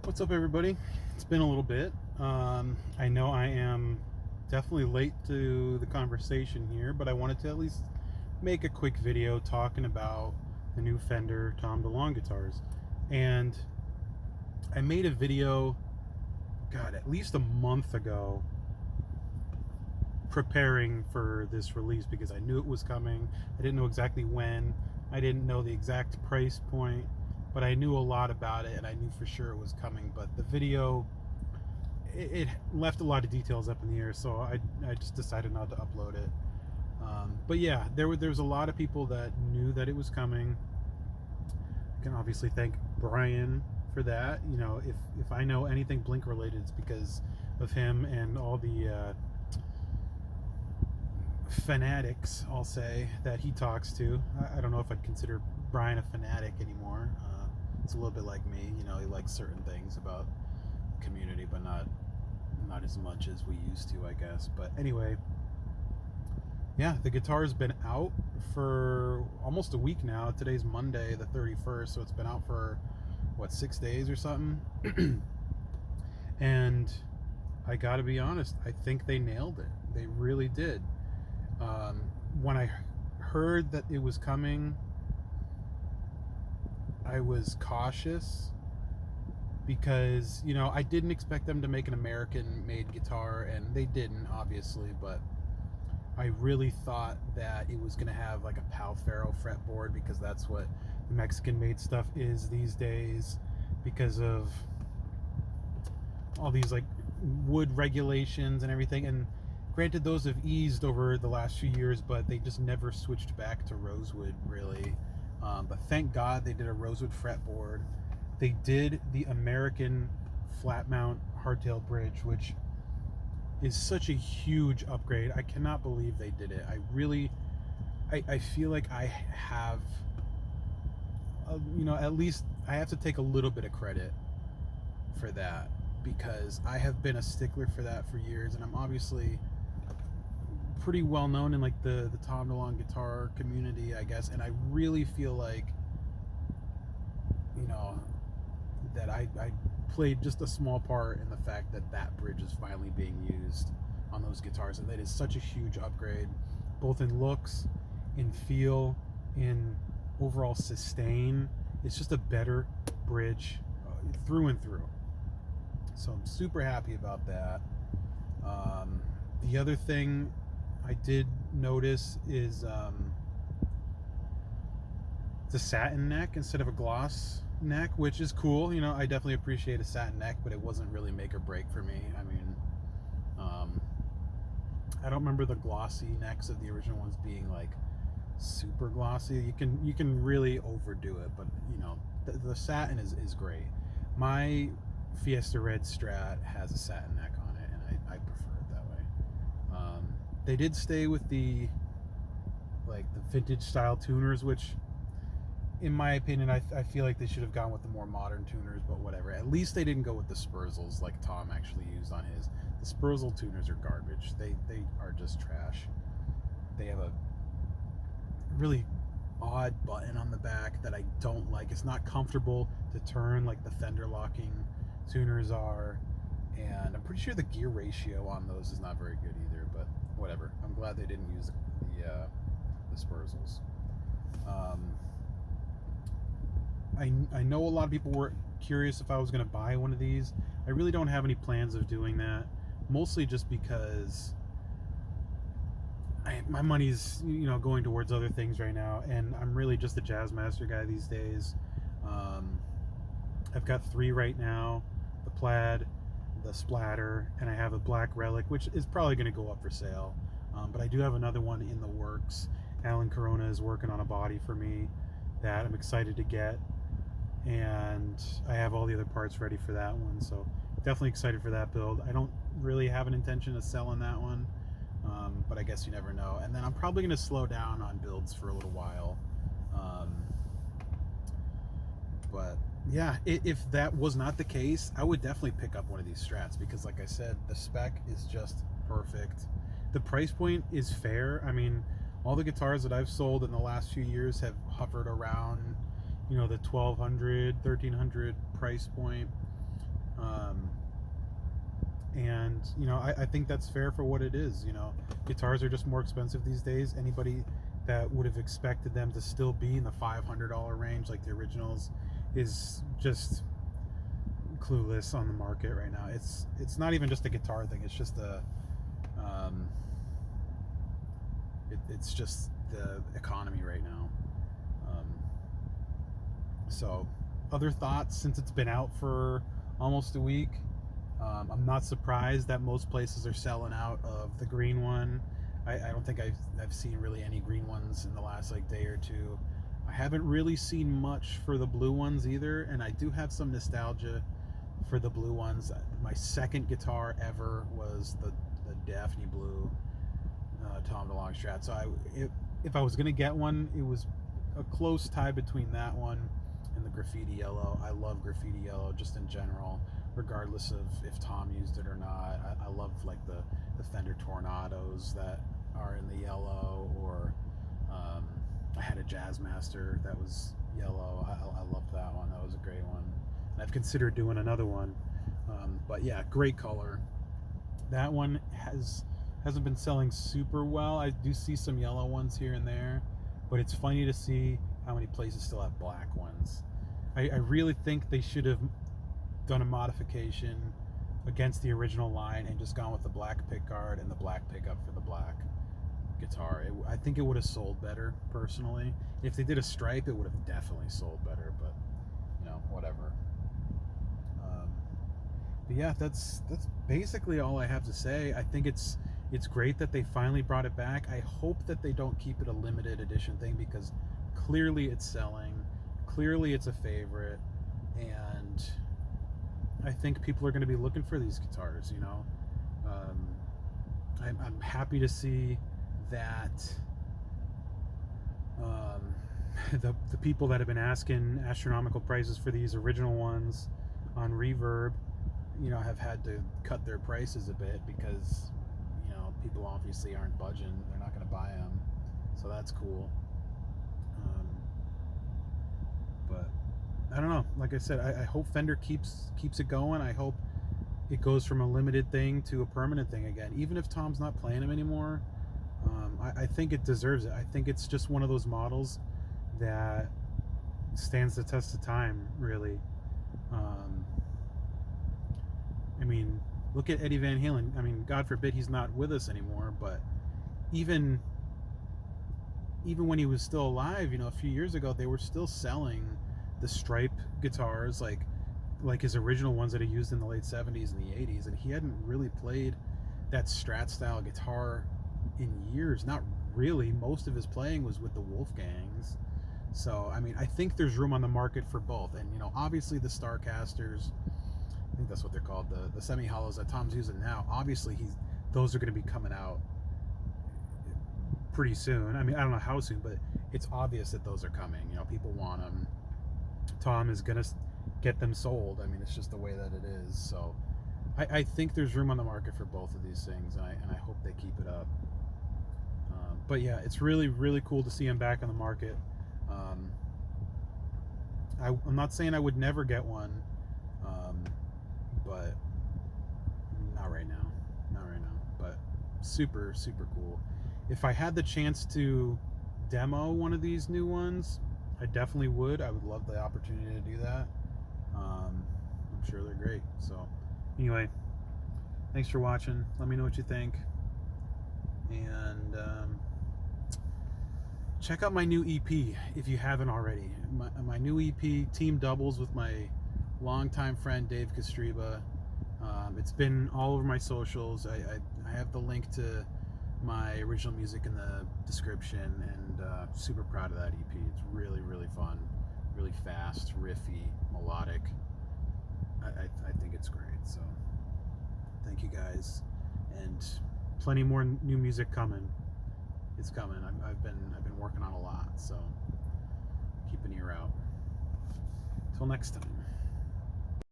What's up, everybody? It's been a little bit. I know I am definitely late to the conversation here, but I wanted to at least make a quick video talking about the new Fender Tom DeLonge guitars. And I made a video, God, at least a month ago, preparing for this release because I knew it was coming. I didn't know exactly when. I didn't know the exact price point, but I knew a lot about it and I knew for sure it was coming. But the video, it left a lot of details up in the air, so I just decided not to upload it. But yeah, there was a lot of people that knew that it was coming. I can obviously thank Brian for that. You know, if I know anything Blink related, it's because of him and all the fanatics, I'll say, that he talks to. I don't know if I'd consider Brian a fanatic anymore. It's a little bit like me, you know, he likes certain things about the community, but not as much as we used to, I guess. But anyway, yeah, the guitar's been out for almost a week now. Today's Monday, the 31st, so it's been out for, what, 6 days or something? And I gotta be honest, I think they nailed it. They really did. When I heard that it was coming, I was cautious because, you know, I didn't expect them to make an American-made guitar, and they didn't, obviously, but I really thought that it was going to have like a Palfaro fretboard because that's what the Mexican-made stuff is these days because of all these like wood regulations and everything. And granted, those have eased over the last few years, but they just never switched back to rosewood, really. But thank God they did a rosewood fretboard. They did the American flat mount hardtail bridge, which is such a huge upgrade. I cannot believe they did it. I feel like I have, you know, at least I have to take a little bit of credit for that because I have been a stickler for that for years, and I'm obviously pretty well known in like the Tom DeLonge guitar community, I guess, and I really feel like, you know, that I played just a small part in the fact that that bridge is finally being used on those guitars, and that is such a huge upgrade, both in looks, in feel, in overall sustain. It's just a better bridge through and through. So I'm super happy about that. The other thing I did notice is the satin neck instead of a gloss neck, which is cool. You know, I definitely appreciate a satin neck, but it wasn't really make or break for me. I mean, I don't remember the glossy necks of the original ones being like super glossy. You can really overdo it, but you know, the satin is great. My Fiesta Red Strat has a satin neck on it, and I prefer it that way. They did stay with the vintage style tuners, which in my opinion, I feel like they should have gone with the more modern tuners, but whatever. At least they didn't go with the Spurzels like Tom actually used on his. The Spurzel tuners are garbage. They are just trash. They have a really odd button on the back that I don't like. It's not comfortable to turn like the Fender locking tuners are, and I'm pretty sure the gear ratio on those is not very good either, but whatever. I'm glad they didn't use the Spurzels. I know a lot of people were curious if I was going to buy one of these. I really don't have any plans of doing that, mostly just because my money's, you know, going towards other things right now, and I'm really just a Jazzmaster guy these days. I've got 3 right now: the Plaid, the Splatter, and I have a black Relic, which is probably going to go up for sale. But I do have another one in the works. Alan Corona is working on a body for me that I'm excited to get, and I have all the other parts ready for that one, so definitely excited for that build. I don't really have an intention of selling that one, but I guess you never know. And then I'm probably going to slow down on builds for a little while. But yeah, if that was not the case, I would definitely pick up one of these Strats because, like I said, the spec is just perfect. The price point is fair. I mean, all the guitars that I've sold in the last few years have hovered around, you know, the $1,200, $1,300 price point. Um, and you know, I think that's fair for what it is. You know, guitars are just more expensive these days. Anybody that would have expected them to still be in the $500 range like the originals is just clueless on the market right now. It's not even just a guitar thing. It's just um, it's just the economy right now. So, other thoughts since it's been out for almost a week. I'm not surprised that most places are selling out of the green one. I don't think I've seen really any green ones in the last like day or two. I haven't really seen much for the blue ones either, and I do have some nostalgia for the blue ones. My second guitar ever was the Daphne Blue Tom DeLonge Strat. So if I was gonna get one, it was a close tie between that one and the graffiti yellow. I love graffiti yellow just in general, regardless of if Tom used it or not. I love like the Fender Tornadoes that are in the yellow, or I had a Jazzmaster that was yellow. I loved that one. That was a great one. And I've considered doing another one, but yeah, great color. That one hasn't been selling super well. I do see some yellow ones here and there, but it's funny to see how many places still have black ones. I really think they should have done a modification against the original line and just gone with the black pickguard and the black pickup for the black guitar. I think it would have sold better, personally. If they did a stripe, it would have definitely sold better, but you know, whatever. But yeah, that's basically all I have to say. I think it's great that they finally brought it back. I hope that they don't keep it a limited edition thing, because clearly it's selling, clearly it's a favorite, and I think people are going to be looking for these guitars. You know, I'm happy to see that the people that have been asking astronomical prices for these original ones on Reverb, you know, have had to cut their prices a bit because, you know, people obviously aren't budging. They're not going to buy them, so that's cool. But I don't know. Like I said, I hope Fender keeps it going. I hope it goes from a limited thing to a permanent thing again. Even if Tom's not playing them anymore, I think it deserves it. I think it's just one of those models that stands the test of time, really. I mean, look at Eddie Van Halen. I mean, God forbid he's not with us anymore, but even when he was still alive, you know, a few years ago, they were still selling the stripe guitars, like his original ones that he used in the late 70s and the 80s, and he hadn't really played that Strat style guitar in years. Not really. Most of his playing was with the Wolfgangs. So I mean, I think there's room on the market for both. And you know, obviously the Starcasters, I think that's what they're called, the semi hollows that Tom's using now, obviously those are going to be coming out pretty soon. I mean, I don't know how soon, but it's obvious that those are coming. You know, people want them. Tom is going to get them sold. I mean, it's just the way that it is. So I think there's room on the market for both of these things, and I hope they keep it up. But yeah, it's really, really cool to see him back on the market. I'm not saying I would never get one, but not right now. Not right now. But super, super cool. If I had the chance to demo one of these new ones, I definitely would. I would love the opportunity to do that. I'm sure they're great. So anyway, thanks for watching. Let me know what you think. And check out my new EP if you haven't already. My new EP, Team Doubles, with my longtime friend Dave Castriba. It's been all over my socials. I have the link to my original music in the description, and super proud of that EP. It's really, really fun, really fast, riffy, melodic. I think it's great. So thank you guys, and plenty more new music coming. It's coming. I've been working on a lot, so keep an ear out. Till next time.